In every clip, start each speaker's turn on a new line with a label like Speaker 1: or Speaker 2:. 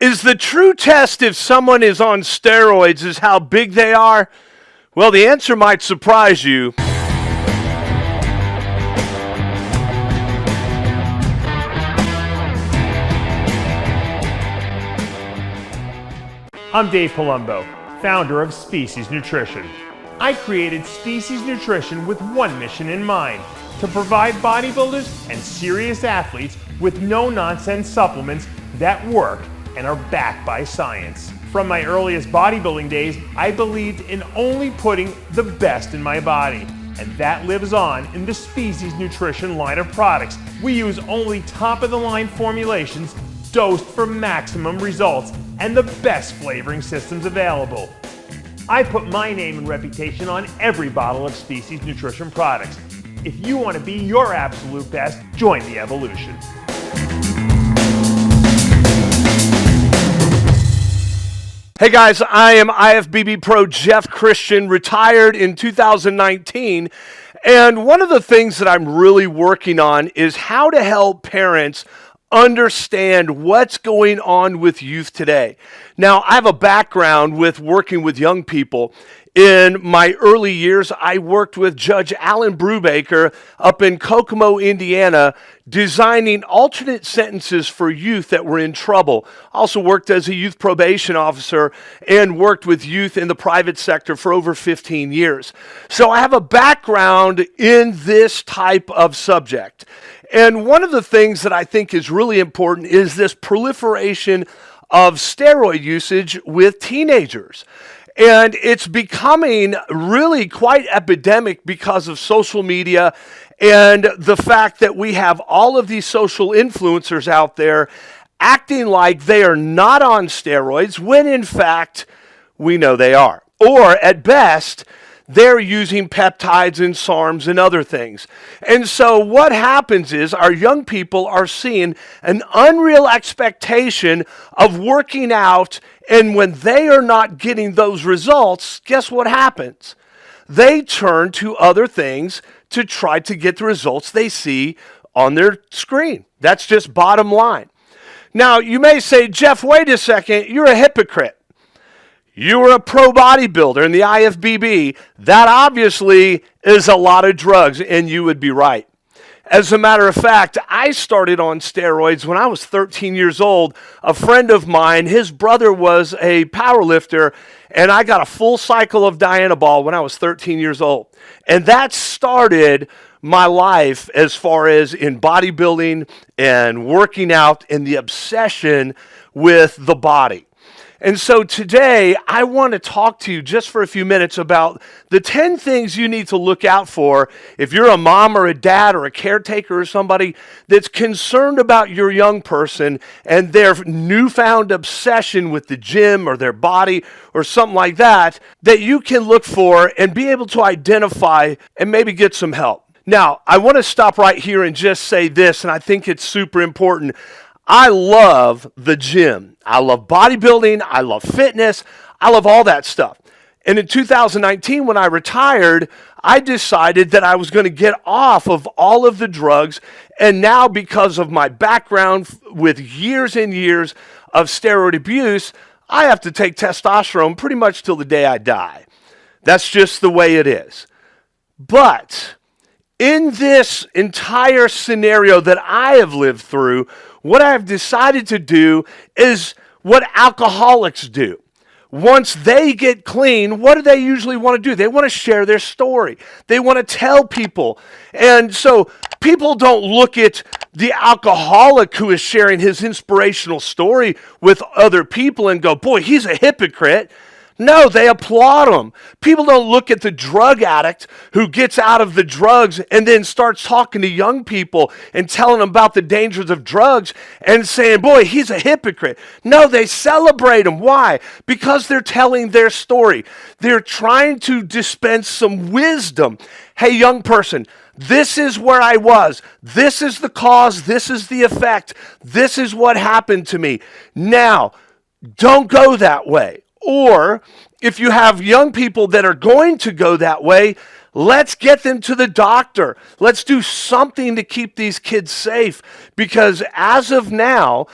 Speaker 1: Is the true test if someone is on steroids is how big they are? Well, the answer might surprise you.
Speaker 2: I'm Dave Palumbo, founder of Species Nutrition. I created Species Nutrition with one mission in mind: to provide bodybuilders and serious athletes with no-nonsense supplements that work and are backed by science. From my earliest bodybuilding days, I believed in only putting the best in my body, and that lives on in the Species Nutrition line of products. We use only top-of-the-line formulations dosed for maximum results and the best flavoring systems available. I put my name and reputation on every bottle of Species Nutrition products. If you want to be your absolute best, join the evolution.
Speaker 1: Hey guys, I am IFBB Pro Jeff Christian, retired in 2019, and one of the things that I'm really working on is how to help parents understand what's going on with youth today. Now, I have a background with working with young people. In my early years, I worked with Judge Alan Brubaker up in Kokomo, Indiana, designing alternate sentences for youth that were in trouble. Also worked as a youth probation officer and worked with youth in the private sector for over 15 years. So I have a background in this type of subject. And one of the things that I think is really important is this proliferation of steroid usage with teenagers. And it's becoming really quite epidemic because of social media and the fact that we have all of these social influencers out there acting like they are not on steroids when in fact we know they are. Or at best, they're using peptides and SARMs and other things. And so what happens is our young people are seeing an unreal expectation of working out, and when they are not getting those results, guess what happens? They turn to other things to try to get the results they see on their screen. That's just bottom line. Now, you may say, Jeff, wait a second, you're a hypocrite. You were a pro bodybuilder in the IFBB. That obviously is a lot of drugs, and you would be right. As a matter of fact, I started on steroids when I was 13 years old. A friend of mine, his brother was a power lifter, and I got a full cycle of Dianabol when I was 13 years old. And that started my life as far as in bodybuilding and working out and the obsession with the body. And so today, I want to talk to you just for a few minutes about the 10 things you need to look out for if you're a mom or a dad or a caretaker or somebody that's concerned about your young person and their newfound obsession with the gym or their body or something like that, that you can look for and be able to identify and maybe get some help. Now, I want to stop right here and just say this, and I think it's super important. I love the gym. I love bodybuilding. I love fitness. I love all that stuff. And in 2019, when I retired, I decided that I was going to get off of all of the drugs. And now, because of my background with years and years of steroid abuse, I have to take testosterone pretty much till the day I die. That's just the way it is. But in this entire scenario that I have lived through, what I've decided to do is what alcoholics do. Once they get clean, what do they usually want to do? They want to share their story. They want to tell people. And so people don't look at the alcoholic who is sharing his inspirational story with other people and go, boy, he's a hypocrite. No, they applaud them. People don't look at the drug addict who gets out of the drugs and then starts talking to young people and telling them about the dangers of drugs and saying, boy, he's a hypocrite. No, they celebrate him. Why? Because they're telling their story. They're trying to dispense some wisdom. Hey, young person, this is where I was. This is the cause. This is the effect. This is what happened to me. Now, don't go that way. Or if you have young people that are going to go that way, let's get them to the doctor. Let's do something to keep these kids safe. Because as of now,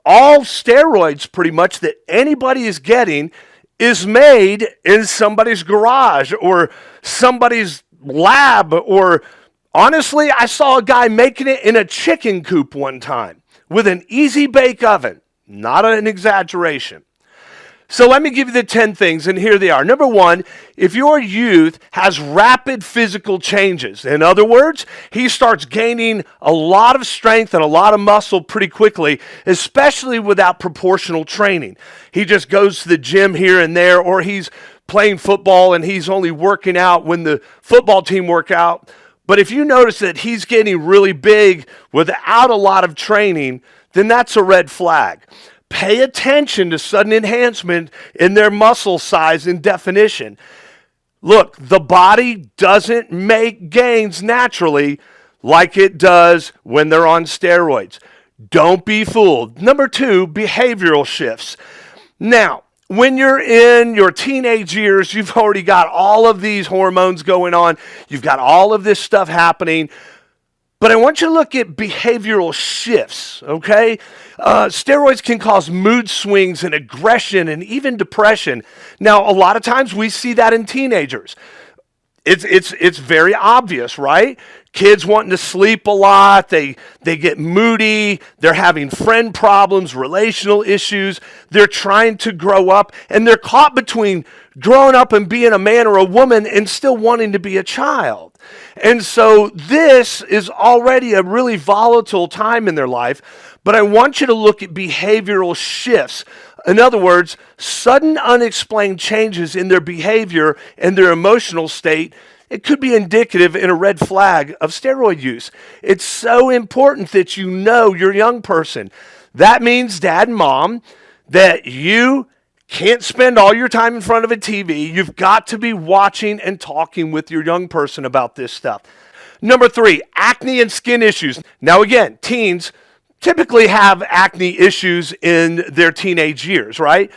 Speaker 1: all steroids pretty much that anybody is getting is made in somebody's garage or somebody's lab, or honestly, I saw a guy making it in a chicken coop one time with an easy bake oven. Not an exaggeration. So let me give you the 10 things, and here they are. Number one, if your youth has rapid physical changes, in other words, he starts gaining a lot of strength and a lot of muscle pretty quickly, especially without proportional training. He just goes to the gym here and there, or he's playing football and he's only working out when the football team work out. But if you notice that he's getting really big without a lot of training, then that's a red flag. Pay attention to sudden enhancement in their muscle size and definition. Look, the body doesn't make gains naturally like it does when they're on steroids. Don't be fooled. Number two, behavioral shifts. Now, when you're in your teenage years, you've already got all of these hormones going on. You've got all of this stuff happening. But I want you to look at behavioral shifts, okay? Steroids can cause mood swings and aggression and even depression. Now, a lot of times we see that in teenagers. It's very obvious, right? Kids wanting to sleep a lot, they get moody, they're having friend problems, relational issues, they're trying to grow up, and they're caught between growing up and being a man or a woman and still wanting to be a child. And so this is already a really volatile time in their life, but I want you to look at behavioral shifts. In other words, sudden unexplained changes in their behavior and their emotional state. It could be indicative in a red flag of steroid use. It's so important that you know your young person. That means, dad and mom, that you can't spend all your time in front of a TV. You've got to be watching and talking with your young person about this stuff. Number three, acne and skin issues. Now again, teens typically have acne issues in their teenage years, right?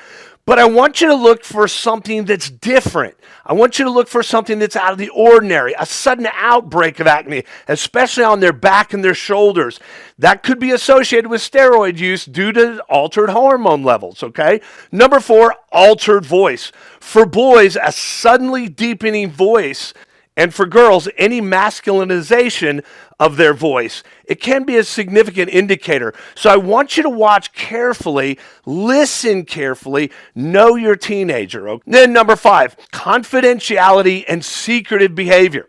Speaker 1: But I want you to look for something that's different. I want you to look for something that's out of the ordinary, a sudden outbreak of acne, especially on their back and their shoulders. That could be associated with steroid use due to altered hormone levels, okay? Number four, altered voice. For boys, a suddenly deepening voice, and for girls, any masculinization of their voice. It can be a significant indicator. So I want you to watch carefully, listen carefully, know your teenager. Okay? Then number five, confidentiality and secretive behavior.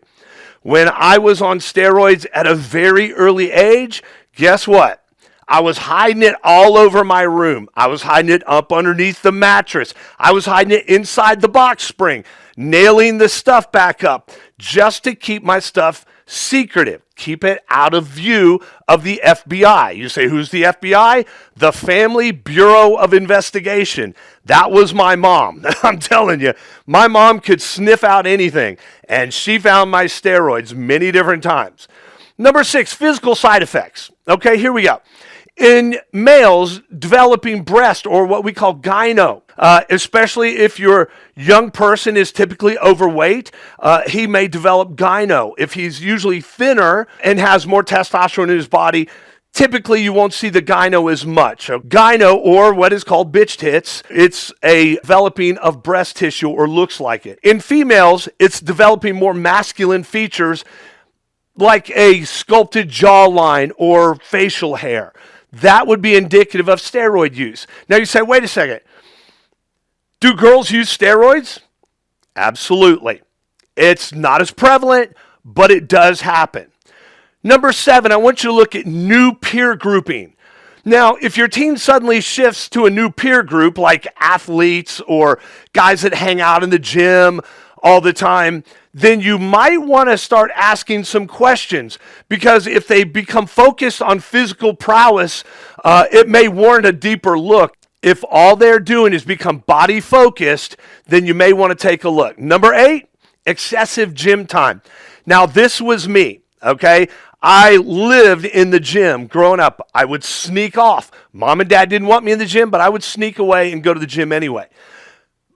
Speaker 1: When I was on steroids at a very early age, guess what? I was hiding it all over my room. I was hiding it up underneath the mattress. I was hiding it inside the box spring, nailing the stuff back up just to keep my stuff secretive. Keep it out of view of the FBI. You say, who's the FBI? The Family Bureau of Investigation. That was my mom. I'm telling you, my mom could sniff out anything, and she found my steroids many different times. Number six, physical side effects. Okay, here we go. In males, developing breast, or what we call gyno, especially if your young person is typically overweight, he may develop gyno. If he's usually thinner and has more testosterone in his body, typically you won't see the gyno as much. Gyno, or what is called bitch tits, it's a developing of breast tissue, or looks like it. In females, it's developing more masculine features like a sculpted jawline or facial hair. That would be indicative of steroid use. Now you say, wait a second. Do girls use steroids? Absolutely. It's not as prevalent, but it does happen. Number seven, I want you to look at new peer grouping. Now, if your teen suddenly shifts to a new peer group, like athletes or guys that hang out in the gym all the time, then you might want to start asking some questions, because if they become focused on physical prowess, it may warrant a deeper look. If all they're doing is become body focused, then you may want to take a look. Number eight, excessive gym time. Now, this was me, okay? I lived in the gym growing up. I would sneak off. Mom and dad didn't want me in the gym, but I would sneak away and go to the gym anyway.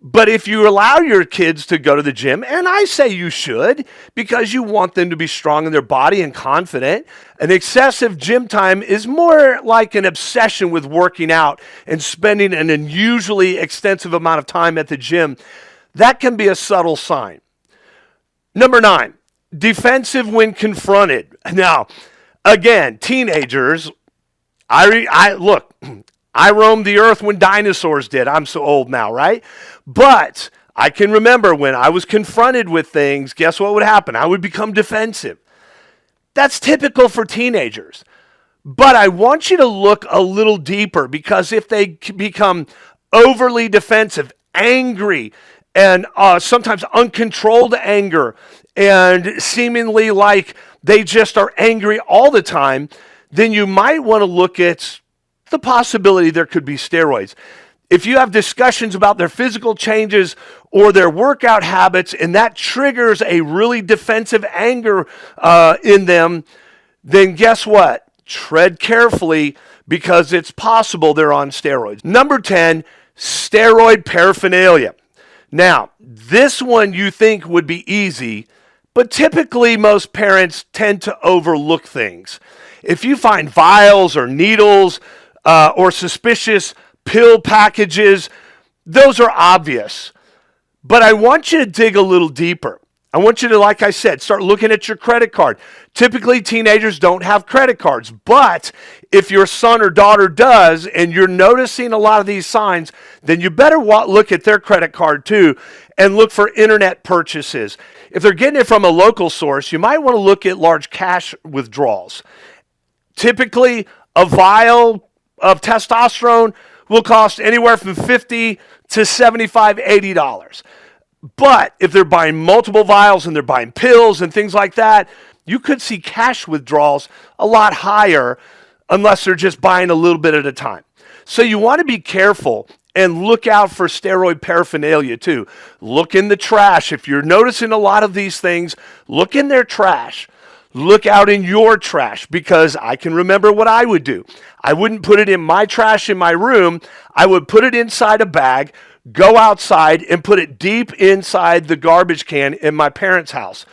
Speaker 1: But if you allow your kids to go to the gym, and I say you should, because you want them to be strong in their body and confident, an excessive gym time is more like an obsession with working out and spending an unusually extensive amount of time at the gym. That can be a subtle sign. Number 9, defensive when confronted. Now, again, teenagers, look, I roamed the earth when dinosaurs did. I'm so old now, right? But I can remember when I was confronted with things, guess what would happen? I would become defensive. That's typical for teenagers. But I want you to look a little deeper, because if they become overly defensive, angry, and sometimes uncontrolled anger, and seemingly like they just are angry all the time, then you might want to look at the possibility there could be steroids. If you have discussions about their physical changes or their workout habits, and that triggers a really defensive anger in them, then guess what? Tread carefully, because it's possible they're on steroids. Number 10, steroid paraphernalia. Now, this one you think would be easy, but typically most parents tend to overlook things. If you find vials or needles or suspicious pill packages, those are obvious. But I want you to dig a little deeper. I want you to, like I said, start looking at your credit card. Typically, teenagers don't have credit cards, but if your son or daughter does, and you're noticing a lot of these signs, then you better look at their credit card too, and look for internet purchases. If they're getting it from a local source, you might want to look at large cash withdrawals. Typically, a vial of testosterone will cost anywhere from $50 to $75, $80. But if they're buying multiple vials and they're buying pills and things like that, you could see cash withdrawals a lot higher, unless they're just buying a little bit at a time. So you want to be careful and look out for steroid paraphernalia too. Look in the trash. If you're noticing a lot of these things, look in their trash. Look out in your trash, because I can remember what I would do. I wouldn't put it in my trash in my room. I would put it inside a bag, go outside, and put it deep inside the garbage can in my parents' house.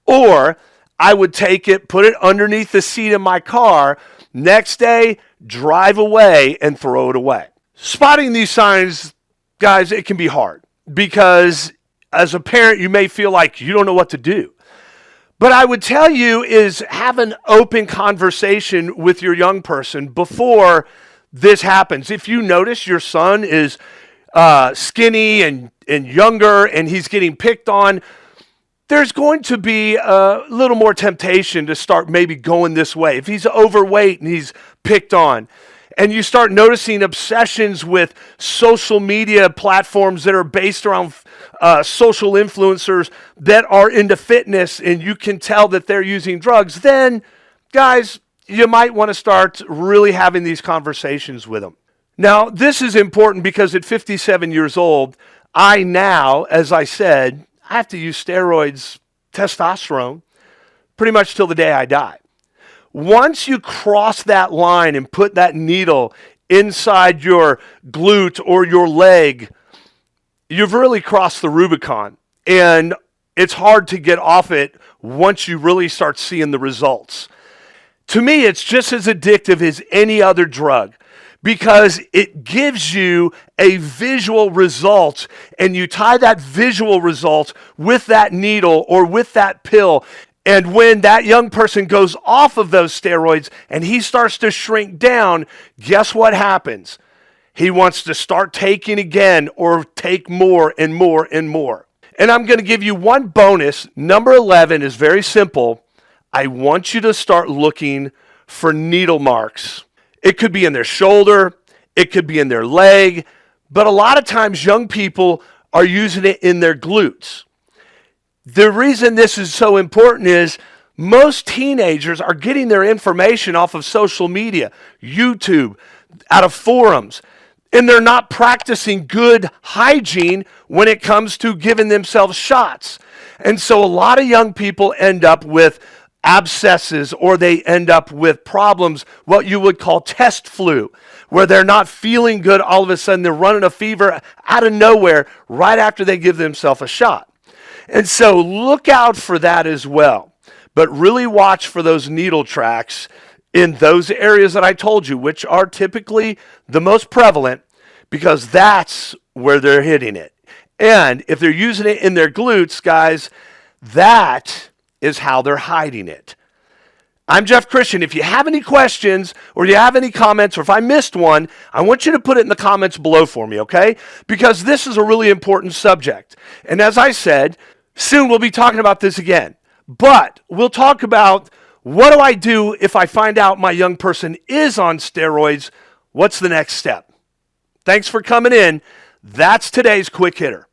Speaker 1: Or I would take it, put it underneath the seat of my car, next day, drive away and throw it away. Spotting these signs, guys, it can be hard, because as a parent, you may feel like you don't know what to do. But I would tell you is have an open conversation with your young person before this happens. If you notice your son is skinny and younger and he's getting picked on, there's going to be a little more temptation to start maybe going this way. If he's overweight and he's picked on, and you start noticing obsessions with social media platforms that are based around social influencers that are into fitness, and you can tell that they're using drugs, then, guys, you might want to start really having these conversations with them. Now, this is important because at 57 years old, I now, as I said, I have to use steroids, testosterone, pretty much till the day I die. Once you cross that line and put that needle inside your glute or your leg, you've really crossed the Rubicon. And it's hard to get off it once you really start seeing the results. To me, it's just as addictive as any other drug, because it gives you a visual result, and you tie that visual result with that needle or with that pill. And when that young person goes off of those steroids and he starts to shrink down, guess what happens? He wants to start taking again, or take more and more and more. And I'm going to give you one bonus. Number 11 is very simple. I want you to start looking for needle marks. It could be in their shoulder, it could be in their leg, but a lot of times young people are using it in their glutes. The reason this is so important is most teenagers are getting their information off of social media, YouTube, out of forums, and they're not practicing good hygiene when it comes to giving themselves shots. And so a lot of young people end up with abscesses, or they end up with problems, what you would call test flu, where they're not feeling good, all of a sudden they're running a fever out of nowhere right after they give themselves a shot. And so look out for that as well. But really watch for those needle tracks in those areas that I told you, which are typically the most prevalent, because that's where they're hitting it. And if they're using it in their glutes, guys, that is how they're hiding it. I'm Jeff Christian. If you have any questions or you have any comments, or if I missed one, I want you to put it in the comments below for me, okay? Because this is a really important subject. And as I said, soon we'll be talking about this again. But we'll talk about, what do I do if I find out my young person is on steroids? What's the next step? Thanks for coming in. That's today's quick hitter.